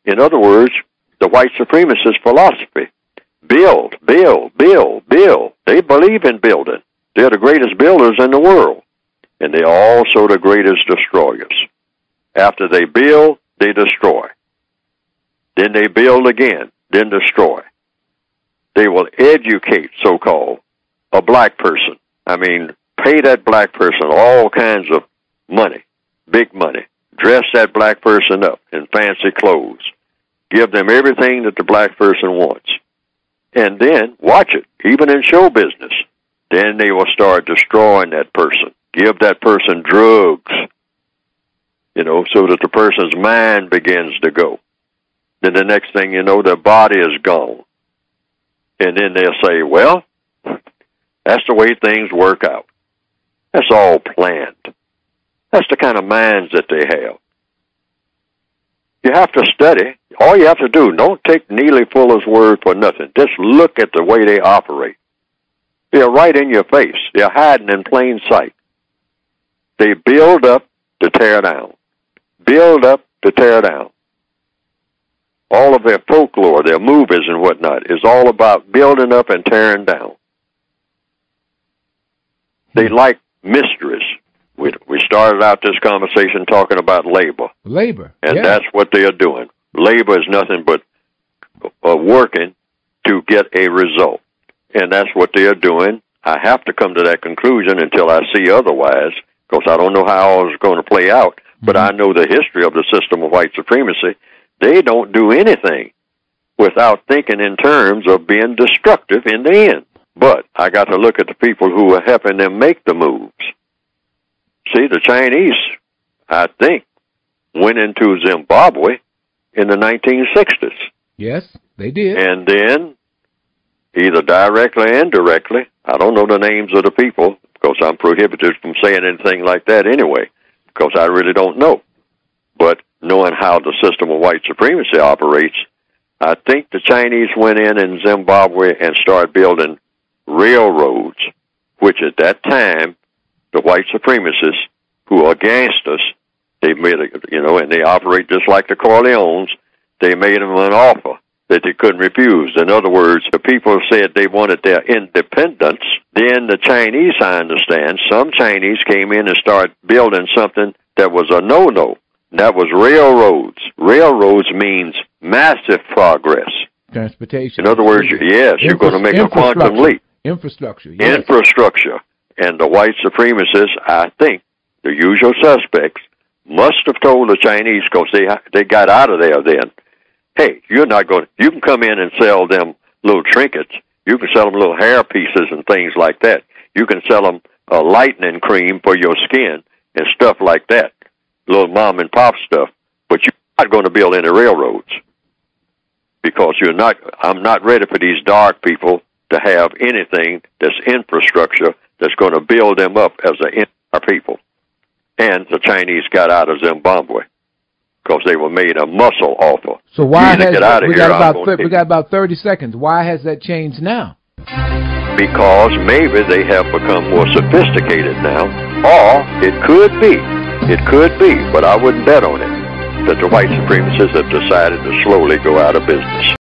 In other words, the white supremacist philosophy. Build, build, build, build. They believe in building. They're the greatest builders in the world. And they're also the greatest destroyers. After they build, they destroy. Then they build again, then destroy. They will educate, so-called, a black person. I mean, pay that black person all kinds of money, big money. Dress that black person up in fancy clothes. Give them everything that the black person wants. And then, watch it, even in show business. Then they will start destroying that person. Give that person drugs, so that the person's mind begins to go. Then the next thing you know, their body is gone. And then they'll say, well, that's the way things work out. That's all planned. That's the kind of minds that they have. You have to study. All you have to do, don't take Neely Fuller's word for nothing. Just look at the way they operate. They're right in your face. They're hiding in plain sight. They build up to tear down. Build up to tear down. All of their folklore, their movies and whatnot, is all about building up and tearing down. They like mysteries. We started out this conversation talking about labor. Labor, and yeah. That's what they are doing. Labor is nothing but working to get a result. And that's what they are doing. I have to come to that conclusion until I see otherwise, because I don't know how all it's going to play out. But I know the history of the system of white supremacy. They don't do anything without thinking in terms of being destructive in the end. But I got to look at the people who are helping them make the moves. See, the Chinese, I think, went into Zimbabwe in the 1960s. Yes, they did. And then, either directly or indirectly, I don't know the names of the people, because I'm prohibited from saying anything like that anyway, because I really don't know. But knowing how the system of white supremacy operates, I think the Chinese went in Zimbabwe and started building railroads, which at that time, the white supremacists who are against us, they made and they operate just like the Corleones. They made them an offer that they couldn't refuse. In other words, the people said they wanted their independence. Then the Chinese, I understand, some Chinese came in and started building something that was a no-no. That was railroads. Railroads means massive progress. Transportation. In other words, yes, you're going to make a quantum leap. Infrastructure. Yes. Infrastructure. And the white supremacists, I think, the usual suspects, must have told the Chinese, because they got out of there then, hey, you can come in and sell them little trinkets. You can sell them little hair pieces and things like that. You can sell them a lightening cream for your skin and stuff like that, little mom and pop stuff. But you're not going to build any railroads, because I'm not ready for these dark people to have anything that's infrastructure that's going to build them up as our people. And the Chinese got out of Zimbabwe because they were made a muscle offer. So why has we got about 30 seconds? Why has that changed now? Because maybe they have become more sophisticated now, or it could be, but I wouldn't bet on it, that the white supremacists have decided to slowly go out of business.